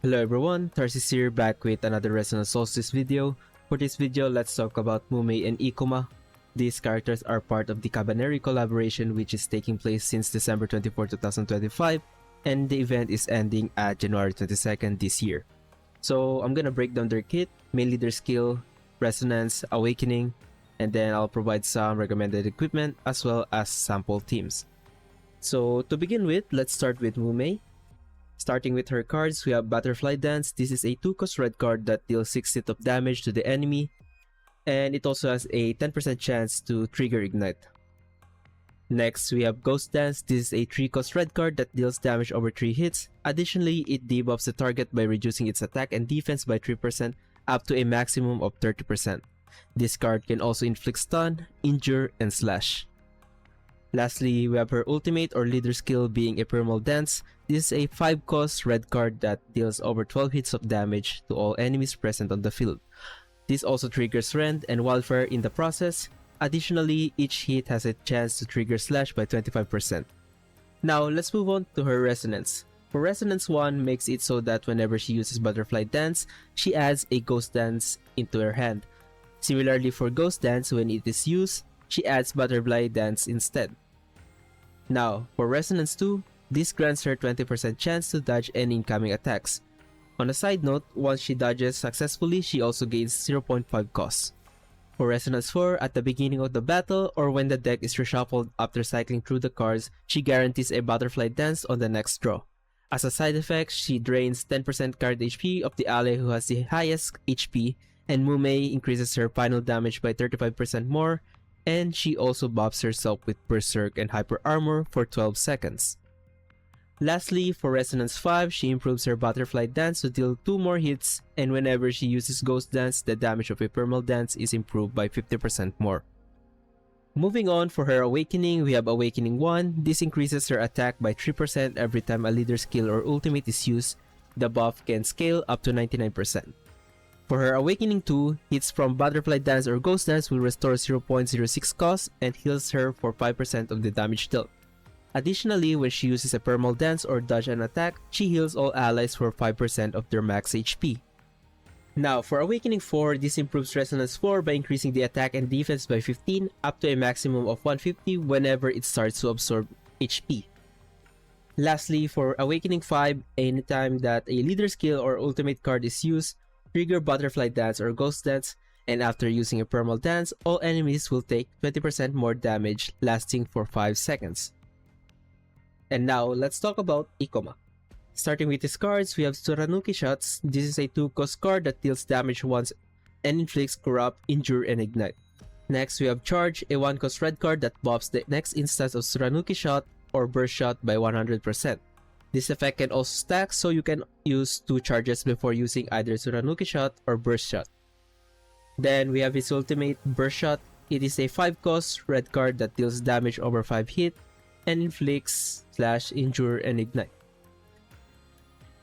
Hello everyone, Tarsis here back with another Resonance Solstice video. For this video, let's talk about Mumei and Ikoma. These characters are part of the Cabaneri collaboration which is taking place since December 24, 2025 and the event is ending at January 22nd this year. So I'm gonna break down their kit, mainly their skill, Resonance, Awakening, and then I'll provide some recommended equipment as well as sample teams. So to begin with, let's start with Mumei. Starting with her cards, we have Butterfly Dance. This is a 2-cost red card that deals 6 hits of damage to the enemy, and it also has a 10% chance to trigger Ignite. Next, we have Ghost Dance. This is a 3-cost red card that deals damage over 3 hits. Additionally, it debuffs the target by reducing its attack and defense by 3% up to a maximum of 30%. This card can also inflict stun, injure, and slash. Lastly, we have her ultimate or leader skill being Ephemeral Dance. This is a 5-cost red card that deals over 12 hits of damage to all enemies present on the field. This also triggers Rend and Wildfire in the process. Additionally, each hit has a chance to trigger Slash by 25%. Now, let's move on to her Resonance. For Resonance 1 makes it so that whenever she uses Butterfly Dance, she adds a Ghost Dance into her hand. Similarly for Ghost Dance, when it is used, she adds Butterfly Dance instead. Now, for Resonance 2, this grants her 20% chance to dodge any incoming attacks. On a side note, once she dodges successfully, she also gains 0.5 cost. For Resonance 4, at the beginning of the battle or when the deck is reshuffled after cycling through the cards, she guarantees a Butterfly Dance on the next draw. As a side effect, she drains 10% card HP of the ally who has the highest HP, and Mumei increases her final damage by 35% more, and she also buffs herself with Berserk and Hyper Armor for 12 seconds. Lastly, for Resonance 5, she improves her Butterfly Dance to deal 2 more hits, and whenever she uses Ghost Dance, the damage of Ephemeral Dance is improved by 50% more. Moving on, for her Awakening, we have Awakening 1. This increases her attack by 3% every time a leader skill or ultimate is used. The buff can scale up to 99%. For her Awakening 2, hits from Butterfly Dance or Ghost Dance will restore 0.06 cost and heals her for 5% of the damage dealt. Additionally, when she uses Ephemeral Dance or dodge an attack, she heals all allies for 5% of their max HP. Now, for Awakening 4, this improves Resonance 4 by increasing the attack and defense by 15 up to a maximum of 150 whenever it starts to absorb HP. Lastly, for Awakening 5, anytime that a leader skill or ultimate card is used, trigger Butterfly Dance or Ghost Dance, and after using Ephemeral Dance, all enemies will take 20% more damage lasting for 5 seconds. And now, let's talk about Ikoma. Starting with his cards, we have Tsuranouki Shots. This is a 2-cost card that deals damage once and inflicts Corrupt, Injure, and Ignite. Next, we have Charge, a 1-cost red card that buffs the next instance of Tsuranouki Shot or Burst Shot by 100%. This effect can also stack, so you can use 2 charges before using either Tsuranouki Shot or Burst Shot. Then we have his ultimate, Burst Shot. It is a 5-cost red card that deals damage over 5 hits and inflicts Slash, Injure, and Ignite.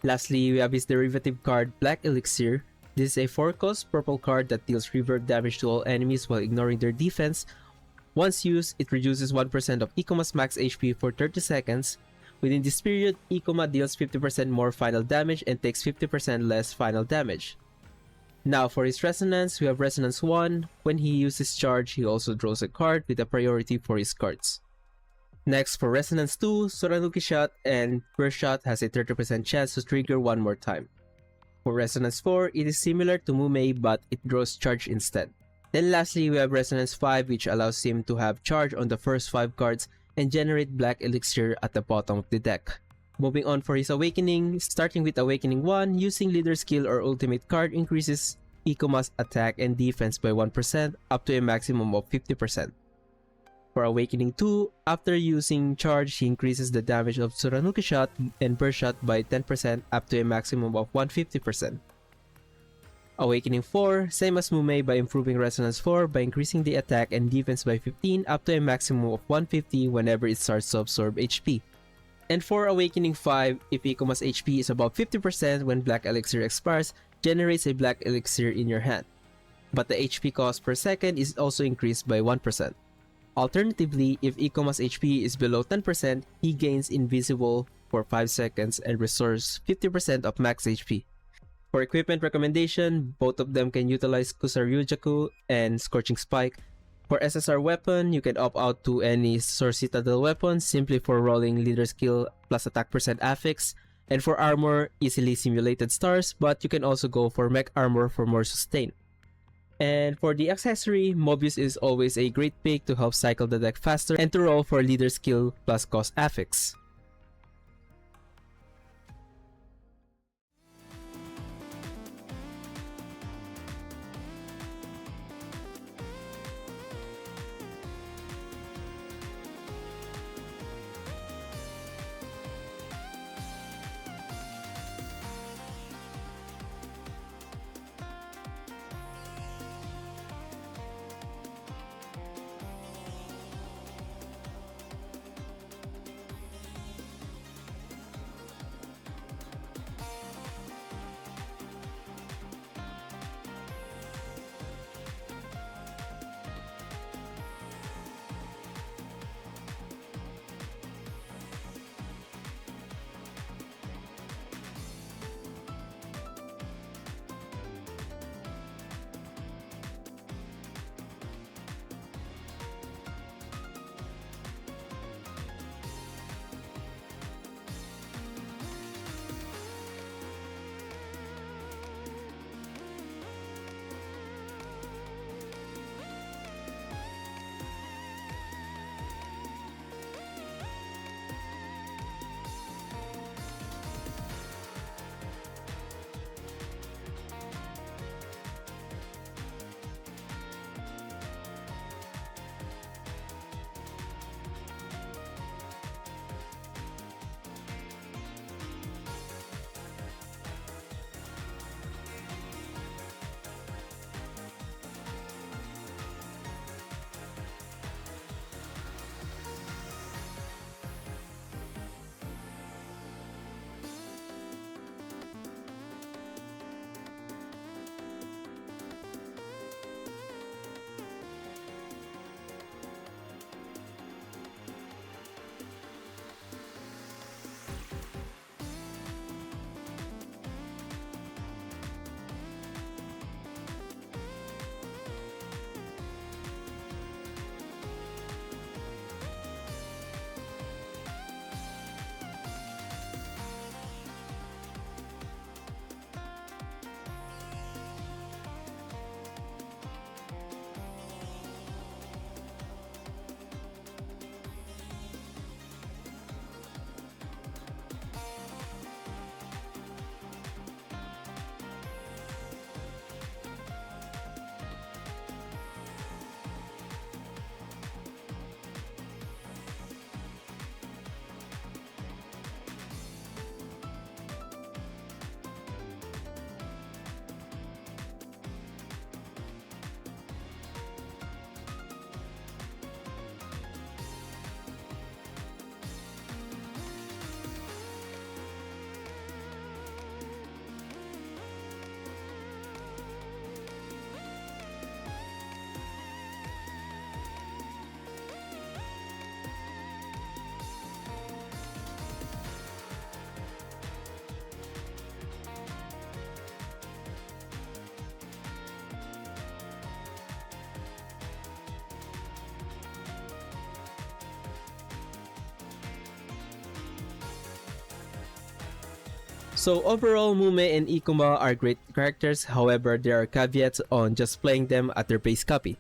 Lastly, we have his derivative card, Black Elixir. This is a 4-cost purple card that deals reverb damage to all enemies while ignoring their defense. Once used, it reduces 1% of Ikoma's max HP for 30 seconds. Within this period, Ikoma deals 50% more final damage and takes 50% less final damage. Now for his Resonance, we have Resonance 1. When he uses Charge, he also draws a card with a priority for his cards. Next, for Resonance 2, Tsuranouki Shot and Burst Shot has a 30% chance to trigger one more time. For Resonance 4, it is similar to Mumei but it draws Charge instead. Then lastly, we have Resonance 5, which allows him to have Charge on the first 5 cards and generate Black Elixir at the bottom of the deck. Moving on for his Awakening, starting with Awakening 1, using leader skill or ultimate card increases Ikoma's attack and defense by 1% up to a maximum of 50%. For Awakening 2, after using Charge, he increases the damage of Tsuranouki Shot and Burst Shot by 10% up to a maximum of 150%. Awakening 4, same as Mumei by improving Resonance 4 by increasing the attack and defense by 15 up to a maximum of 150 whenever it starts to absorb HP. And for Awakening 5, if Ikoma's HP is above 50% when Black Elixir expires, generates a Black Elixir in your hand. But the HP cost per second is also increased by 1%. Alternatively, if Ikoma's HP is below 10%, he gains Invisible for 5 seconds and restores 50% of max HP. For equipment recommendation, both of them can utilize Kusaryujaku and Scorching Spike. For SSR weapon, you can opt out to any Source Citadel weapon simply for rolling leader skill plus attack percent affix. And for armor, easily simulated stars, but you can also go for mech armor for more sustain. And for the accessory, Mobius is always a great pick to help cycle the deck faster and to roll for leader skill plus cost affix. So overall, Mumei and Ikoma are great characters, however there are caveats on just playing them at their base copy.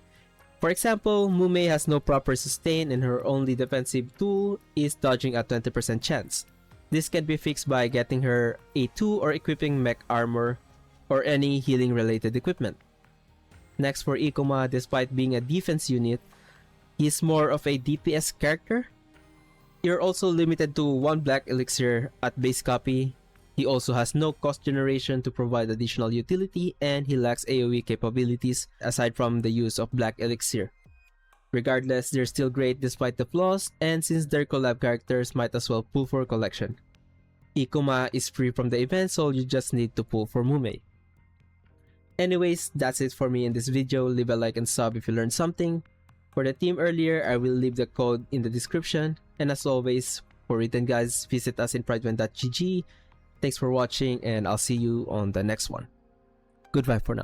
For example, Mumei has no proper sustain and her only defensive tool is dodging at 20% chance. This can be fixed by getting her a 2 or equipping mech armor or any healing related equipment. Next for Ikoma, despite being a defense unit, he's more of a DPS character. You're also limited to 1 black elixir at base copy. He also has no cost generation to provide additional utility and he lacks AoE capabilities aside from the use of black elixir. Regardless, they're still great despite the flaws, and since they're collab characters, might as well pull for collection. Ikoma is free from the event, so you just need to pull for Mumei. Anyways, that's it for me in this video. Leave a like and sub if you learned something. For the team earlier, I will leave the code in the description. And as always, for written guys, visit us in pridewin.gg. Thanks for watching, and I'll see you on the next one. Goodbye for now.